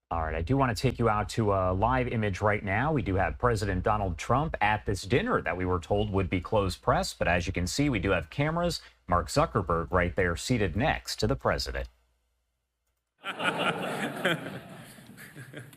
All right, I do want to take you out to a live image right now. We do have President Donald Trump at this dinner that we were told would be closed press. But as you can see, we do have cameras. Mark Zuckerberg right there seated next to the president.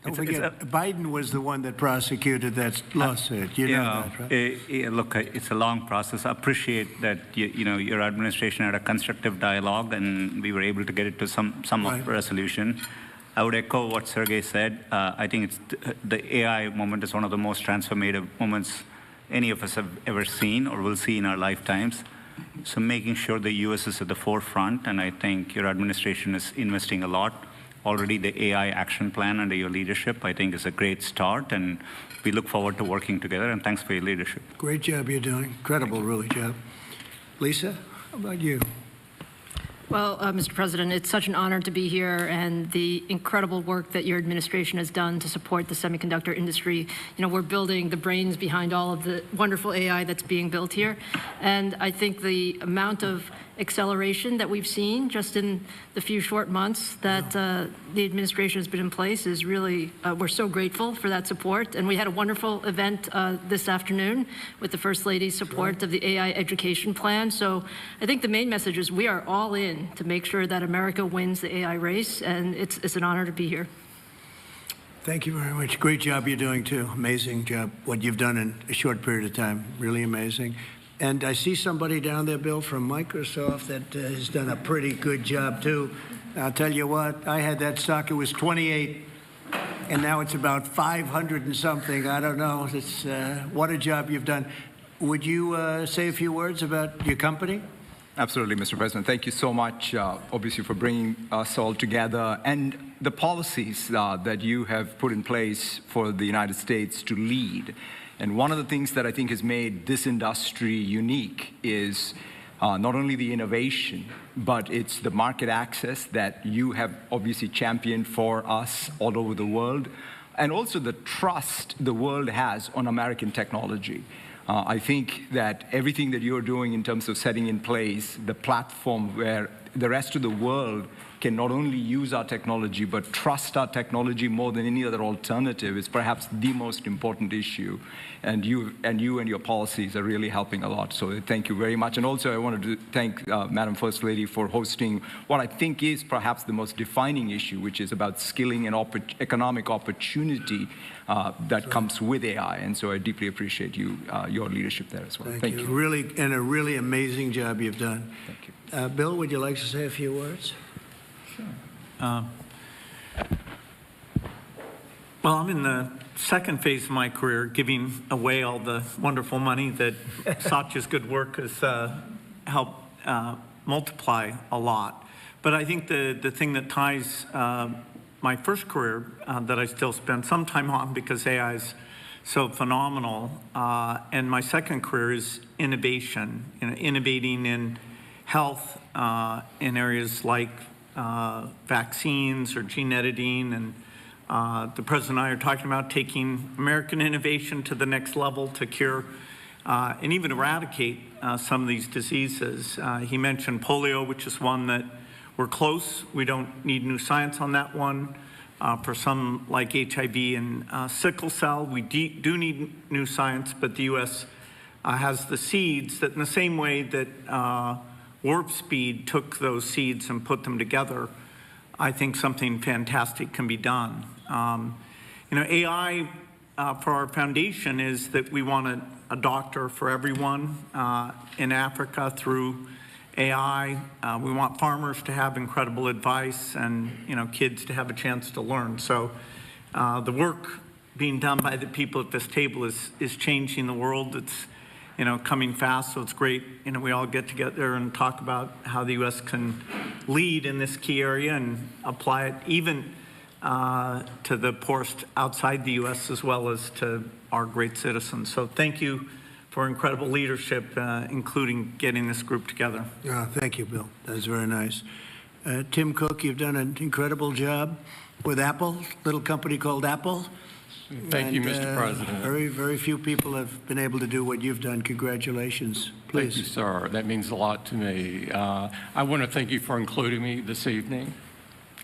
Don't forget, Biden was the one that prosecuted that lawsuit. You know that, right? Look, it's a long process. I appreciate that your administration had a constructive dialogue, and we were able to get it to some Right. of resolution. I would echo what Sergey said. I think the AI moment is one of the most transformative moments any of us have ever seen or will see in our lifetimes. So making sure the U.S. is at the forefront, and I think your administration is investing a lot. Already the AI action plan under your leadership, I think, is a great start, and we look forward to working together, and thanks for your leadership. Great job you're doing. Incredible, really, job. Lisa, how about you? Well, Mr. President, it's such an honor to be here, and the incredible work that your administration has done to support the semiconductor industry. You know, we're building the brains behind all of the wonderful AI that's being built here. And I think the amount of acceleration that we've seen just in the few short months that the administration has been in place is really, we're so grateful for that support. And we had a wonderful event this afternoon with the First Lady's support of the AI education plan. So I think the main message is we are all in to make sure that America wins the AI race, and it's an honor to be here. Thank you very much. Great job you're doing, too. Amazing job, what you've done in a short period of time. Really amazing. And I see somebody down there, Bill, from Microsoft that has done a pretty good job, too. I'll tell you what, I had that stock, it was 28, and now it's about 500 and something. I don't know. It's, what a job you've done. Would you say a few words about your company? Absolutely, Mr. President. Thank you so much, obviously, for bringing us all together and the policies that you have put in place for the United States to lead. And one of the things that I think has made this industry unique is not only the innovation, but it's the market access that you have obviously championed for us all over the world, and also the trust the world has on American technology. I think that everything that you're doing in terms of setting in place the platform where the rest of the world can not only use our technology, but trust our technology more than any other alternative is perhaps the most important issue. And you and your policies are really helping a lot. So thank you very much. And also I wanted to thank Madam First Lady for hosting what I think is perhaps the most defining issue, which is about skilling and economic opportunity that comes with AI. And so I deeply appreciate your leadership there as well. Thank you. Really, and a really amazing job you've done. Thank you. Bill, would you like to say a few words? Well, I'm in the second phase of my career, giving away all the wonderful money that Satya's good work has helped multiply a lot. But I think the thing that ties my first career that I still spend some time on because AI is so phenomenal, and my second career is innovation, innovating in health in areas like vaccines or gene editing, and the President and I are talking about taking American innovation to the next level to cure and even eradicate some of these diseases. He mentioned polio, which is one that we're close. We don't need new science on that one. For some like HIV and sickle cell, we do need new science, but the U.S. Has the seeds that in the same way that Warp Speed took those seeds and put them together, I think something fantastic can be done. AI for our foundation is that we want a doctor for everyone in Africa through AI. We want farmers to have incredible advice and kids to have a chance to learn. So the work being done by the people at this table is changing the world. It's coming fast, so it's great. We all get together and talk about how the U.S. can lead in this key area and apply it even to the poorest outside the U.S. as well as to our great citizens. So thank you for incredible leadership, including getting this group together. Thank you, Bill. That was very nice. Tim Cook, you've done an incredible job with Apple, little company called Apple. Thank you, Mr. President. Very, very few people have been able to do what you've done. Congratulations. Please. Thank you, sir. That means a lot to me. I want to thank you for including me this evening.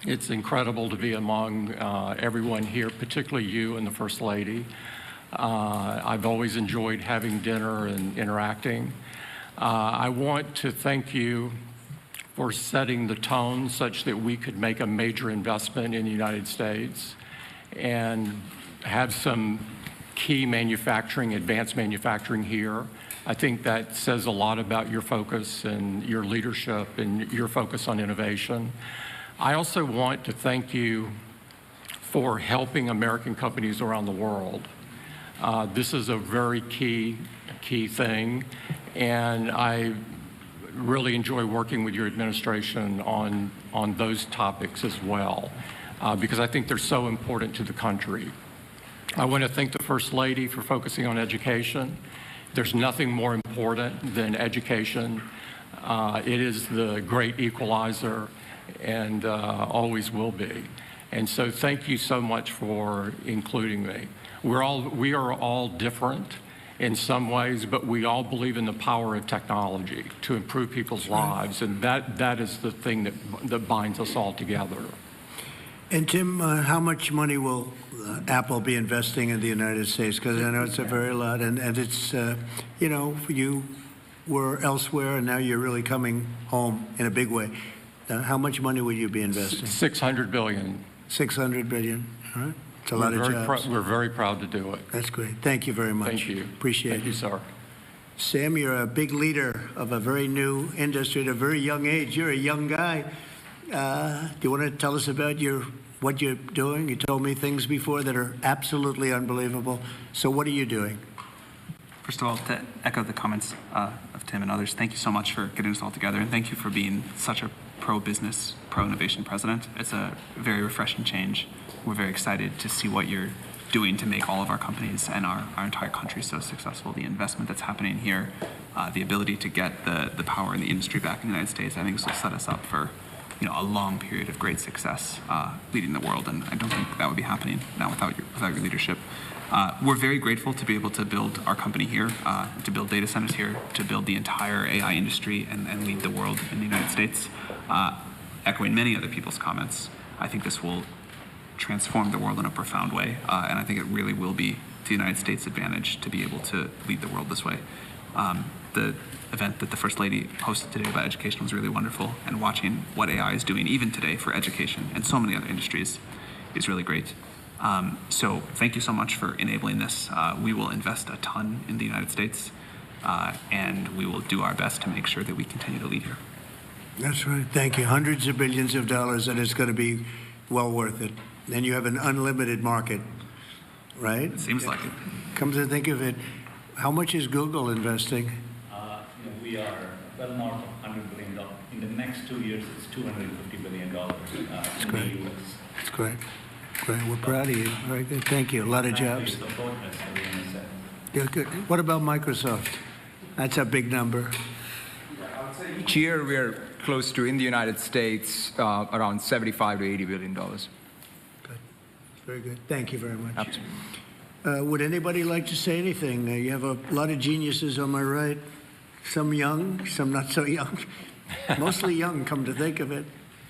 It's incredible to be among everyone here, particularly you and the First Lady. I've always enjoyed having dinner and interacting. I want to thank you for setting the tone such that we could make a major investment in the United States and have some key manufacturing, advanced manufacturing here. I think that says a lot about your focus and your leadership and your focus on innovation. I also want to thank you for helping American companies around the world. This is a very key thing, and I really enjoy working with your administration on those topics as well, because I think they're so important to the country. I want to thank the First Lady for focusing on education. There's nothing more important than education. It is the great equalizer and always will be. And so thank you so much for including me. We are all different in some ways, but we all believe in the power of technology to improve people's lives, and that is the thing that binds us all together. And Tim, how much money will Apple be investing in the United States? Because I know it's a very lot, and it's, you know, you were elsewhere, and now you're really coming home in a big way. How much money will you be investing? $600 billion. $600 billion, all right? It's a lot of jobs. We're very proud to do it. That's great. Thank you very much. Thank you. Appreciate it. Thank you, sir. Sam, you're a big leader of a very new industry at a very young age. You're a young guy. Do you want to tell us about what you're doing? You told me things before that are absolutely unbelievable. So what are you doing? First of all, to echo the comments of Tim and others, thank you so much for getting us all together, and thank you for being such a pro-business, pro-innovation president. It's a very refreshing change. We're very excited to see what you're doing to make all of our companies and our entire country so successful. The investment that's happening here, the ability to get the power in the industry back in the United States, I think this will set us up for a long period of great success leading the world, and I don't think that would be happening now without your leadership. We're very grateful to be able to build our company here, to build data centers here, to build the entire AI industry and lead the world in the United States. Echoing many other people's comments, I think this will transform the world in a profound way, and I think it really will be to the United States' advantage to be able to lead the world this way. The event that the First Lady hosted today about education was really wonderful, and watching what AI is doing even today for education and so many other industries is really great. So thank you so much for enabling this. We will invest a ton in the United States, and we will do our best to make sure that we continue to lead here. That's right. Thank you. Hundreds of billions of dollars, and it's going to be well worth it. And you have an unlimited market, right? It seems like it. Come to think of it, how much is Google investing? We are well north of $100 billion. In the next 2 years, it's $250 billion That's in great. the U.S. That's great. Great. We're proud of you. Very good. Thank you. A lot of jobs. Yeah, good. What about Microsoft? That's a big number. Each year, we're close to, in the United States, around $75 to $80 billion. Good. Very good. Thank you very much. Absolutely. Would anybody like to say anything? You have a lot of geniuses on my right. Some young, some not so young. Mostly young, come to think of it.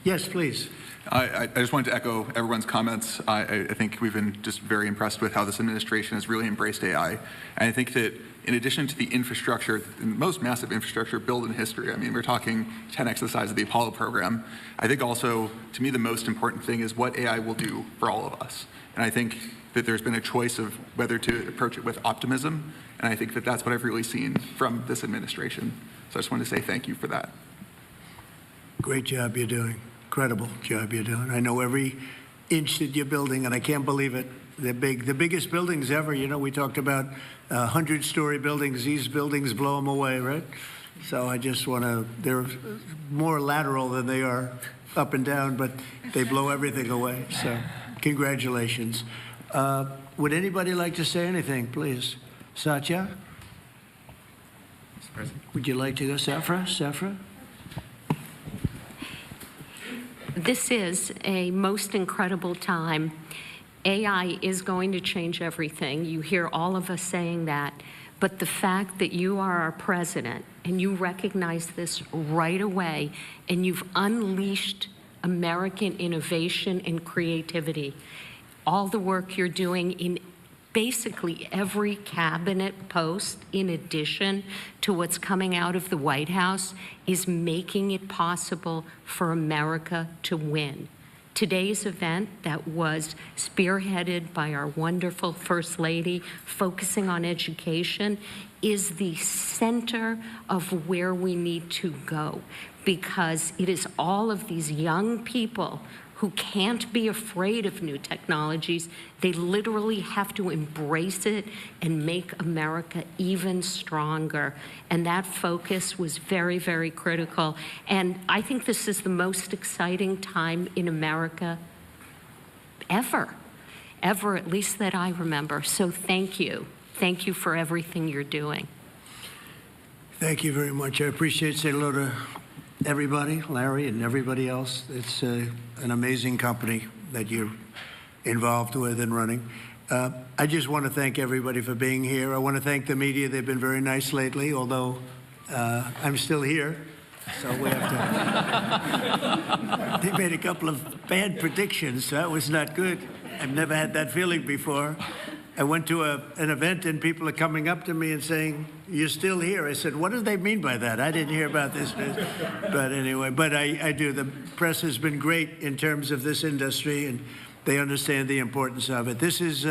Yes, please. I just wanted to echo everyone's comments. I think we've been just very impressed with how this administration has really embraced AI. And I think that in addition to the infrastructure, the most massive infrastructure built in history, I mean, we're talking 10x the size of the Apollo program. I think also, to me, the most important thing is what AI will do for all of us. And I think that there's been a choice of whether to approach it with optimism. And I think that that's what I've really seen from this administration. So I just wanted to say thank you for that. Great job you're doing. Incredible job you're doing. I know every inch that you're building, and I can't believe it. They're big. The biggest buildings ever. You know, we talked about 100-story buildings. These buildings blow them away, right? So I just want to, they're more lateral than they are up and down, but they blow everything away. So congratulations. Would anybody like to say anything, please? Satya? Mr. President. Would you like to go? Safra? This is a most incredible time. AI is going to change everything. You hear all of us saying that. But the fact that you are our president and you recognize this right away and you've unleashed American innovation and creativity. All the work you're doing in basically every cabinet post, in addition to what's coming out of the White House, is making it possible for America to win. Today's event that was spearheaded by our wonderful First Lady, focusing on education, is the center of where we need to go, because it is all of these young people who can't be afraid of new technologies. They literally have to embrace it and make America even stronger. And that focus was very, very critical. And I think this is the most exciting time in America ever, at least that I remember. So thank you. Thank you for everything you're doing. Thank you very much. I appreciate it. Say hello to everybody, Larry and everybody else. It's an amazing company that you're involved with and running. I just want to thank everybody for being here. I want to thank the media. They've been very nice lately, although I'm still here. So we have to. They made a couple of bad predictions. So that was not good. I've never had that feeling before. I went to an event and people are coming up to me and saying, "You're still here." I said, "What do they mean by that? I didn't hear about this." But anyway, I do. The press has been great in terms of this industry, and they understand the importance of it. This is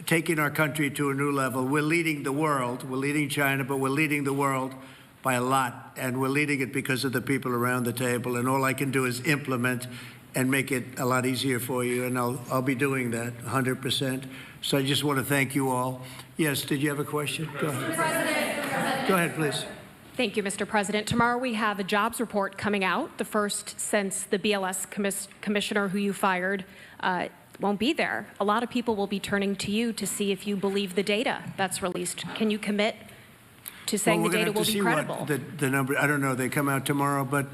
taking our country to a new level. We're leading the world. We're leading China, but we're leading the world by a lot, and we're leading it because of the people around the table. And all I can do is implement and make it a lot easier for you, and I'll be doing that 100%. So I just want to thank you all. Yes, did you have a question? Go ahead. Mr. President. Go ahead, please. Thank you, Mr. President. Tomorrow we have a jobs report coming out, the first since the BLS commissioner who you fired won't be there. A lot of people will be turning to you to see if you believe the data that's released. Can you commit to saying the data will be credible? The number, I don't know, they come out tomorrow, but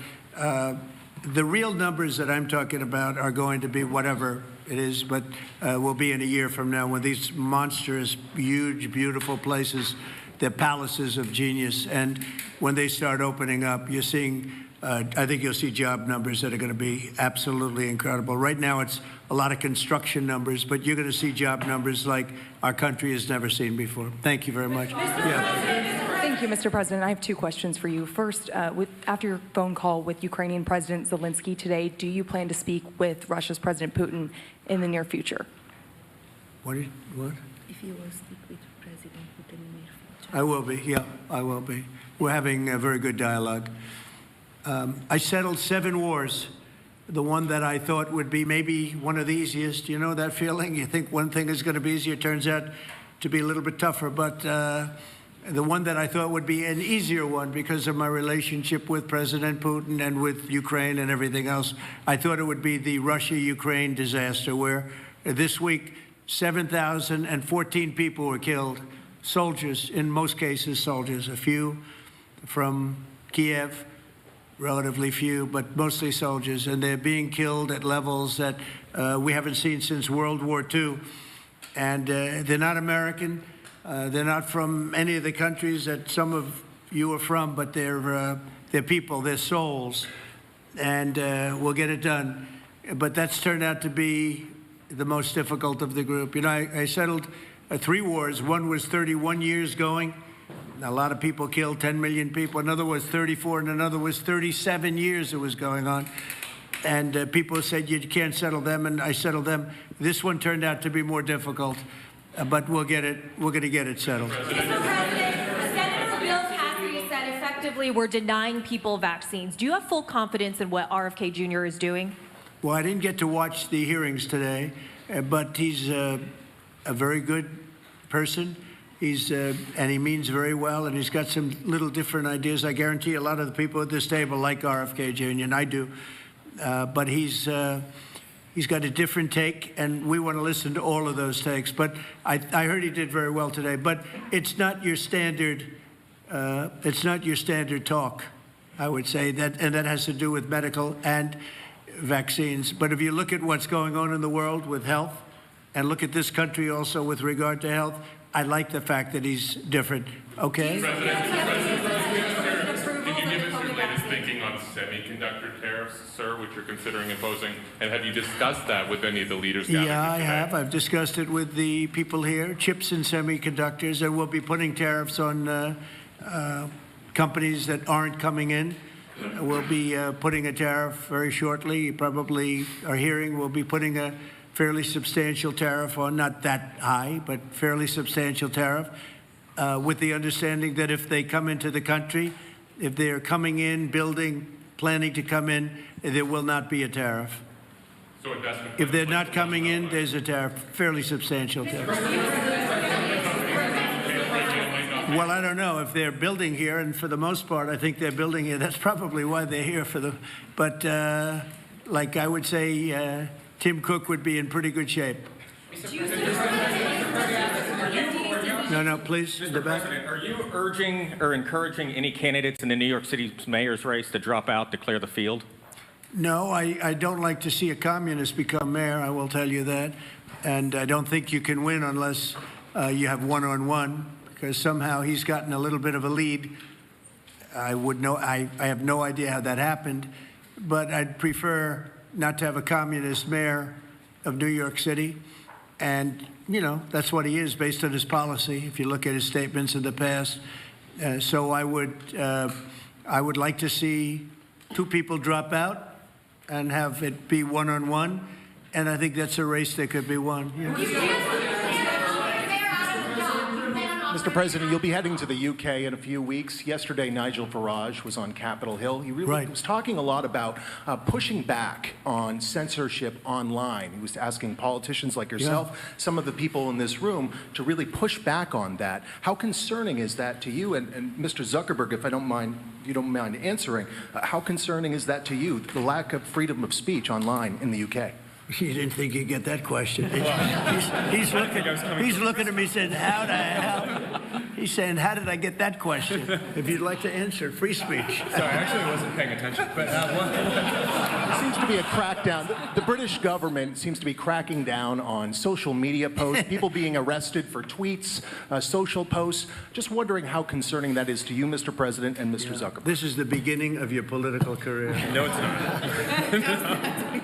the real numbers that I'm talking about are going to be whatever it is, but will be in a year from now when these monstrous, huge, beautiful places, they're palaces of genius. And when they start opening up, you're seeing, I think you'll see job numbers that are going to be absolutely incredible. Right now, it's a lot of construction numbers, but you're going to see job numbers like our country has never seen before. Thank you very much. Thank you, Mr. President. I have two questions for you. First, after your phone call with Ukrainian President Zelensky today, do you plan to speak with Russia's President Putin in the near future? What? If you will speak with President Putin in the near future. I will be, yeah, I will be. We're having a very good dialogue. I settled 7 wars. The one that I thought would be maybe one of the easiest. You know that feeling? You think one thing is going to be easier, turns out to be a little bit tougher. But the one that I thought would be an easier one because of my relationship with President Putin and with Ukraine and everything else, I thought it would be the Russia-Ukraine disaster, where this week 7,014 people were killed. Soldiers, in most cases soldiers, a few from Kiev, relatively few, but mostly soldiers, and they're being killed at levels that we haven't seen since World War II. And they're not American. They're not from any of the countries that some of you are from, but they're people, they're souls, and we'll get it done. But that's turned out to be the most difficult of the group. You know, I settled 3 wars. One was 31 years going. A lot of people killed, 10 million people. Another was 34, and another was 37 years it was going on. And people said, you can't settle them, and I settled them. This one turned out to be more difficult, but we'll get it. We're going to get it settled. Mr. President, Senator Bill Cassidy said effectively we're denying people vaccines. Do you have full confidence in what RFK Jr. is doing? Well, I didn't get to watch the hearings today, but he's a very good person. And he means very well, and he's got some little different ideas. I guarantee a lot of the people at this table like RFK Jr., and I do. But he's got a different take, and we want to listen to all of those takes. But I heard he did very well today. But it's not your standard. It's not your standard talk, I would say, and that has to do with medical and vaccines. But if you look at what's going on in the world with health, and look at this country also with regard to health, I like the fact that he's different. Okay. President, can you give us your latest thinking on semiconductor tariffs, sir, which you're considering imposing? And have you discussed that with any of the leaders? Yeah, I have. I've discussed it with the people here, chips and semiconductors, and we'll be putting tariffs on companies that aren't coming in. We'll be putting a tariff very shortly. You probably are hearing we'll be putting a fairly substantial tariff on, not that high, but fairly substantial tariff, with the understanding that if they come into the country, if they're coming in, planning to come in, there will not be a tariff. So if they're not coming in, there's a tariff, fairly substantial tariff. Well, I don't know if they're building here, and for the most part, I think they're building here. That's probably why they're here for the. But like I would say, Tim Cook would be in pretty good shape. No, please, in the back. Are you urging or encouraging any candidates in the New York City mayor's race to drop out, declare the field? No, I don't like to see a communist become mayor, I will tell you that. And I don't think you can win unless you have one-on-one, because somehow he's gotten a little bit of a lead. I have no idea how that happened, but I'd prefer not to have a communist mayor of New York City. And, you know, that's what he is based on his policy, if you look at his statements in the past. So I would like to see two people drop out and have it be one-on-one. And I think that's a race that could be won. Yeah. Mr. President, you'll be heading to the UK in a few weeks. Yesterday, Nigel Farage was on Capitol Hill. He really was talking a lot about pushing back on censorship online. He was asking politicians like yourself, some of the people in this room, to really push back on that. How concerning is that to you? And Mr. Zuckerberg, if you don't mind answering, how concerning is that to you, the lack of freedom of speech online in the UK? You didn't think you'd get that question. He's looking at me saying, how the hell? He's saying, how did I get that question? If you'd like to answer, free speech. Sorry, I actually wasn't paying attention. But There seems to be a crackdown. The British government seems to be cracking down on social media posts, people being arrested for tweets, social posts. Just wondering how concerning that is to you, Mr. President, and Mr. Zuckerberg. This is the beginning of your political career. No, it's not.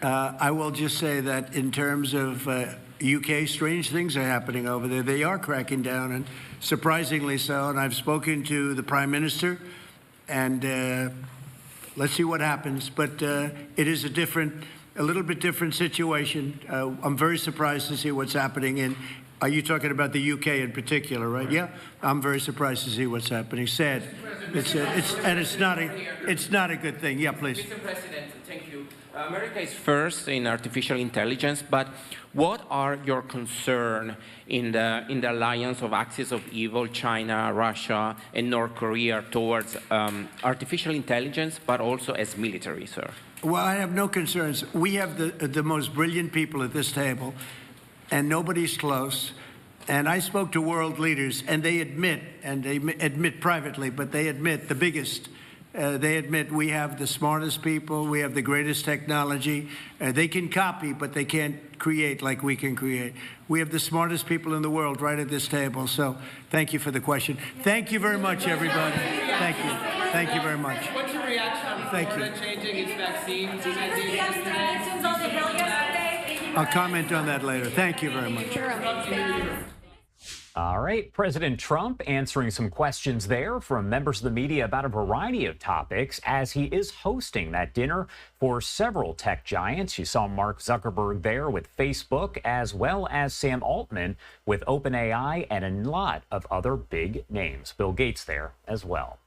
I will just say that in terms of UK, strange things are happening over there. They are cracking down, and surprisingly so. And I've spoken to the Prime Minister, and let's see what happens. But it is a little bit different situation. I'm very surprised to see what's happening in. Are you talking about the UK in particular, right? Yeah, I'm very surprised to see what's happening. Sad. It's not a good thing. Yeah, please. Mr. President, thank you. America is first in artificial intelligence, but what are your concerns in the alliance of axis of evil, China, Russia, and North Korea towards artificial intelligence, but also as military, sir? Well, I have no concerns. We have the most brilliant people at this table, and nobody's close. And I spoke to world leaders, and they admit privately, but they admit the biggest. They admit we have the smartest people, we have the greatest technology. They can copy, but they can't create like we can create. We have the smartest people in the world right at this table. So thank you for the question. Thank you very much, everybody. Thank you. Thank you very much. What's your reaction on Florida changing its vaccine? I'll comment on that later. Thank you very much. All right, President Trump answering some questions there from members of the media about a variety of topics as he is hosting that dinner for several tech giants. You saw Mark Zuckerberg there with Facebook, as well as Sam Altman with OpenAI and a lot of other big names. Bill Gates there as well.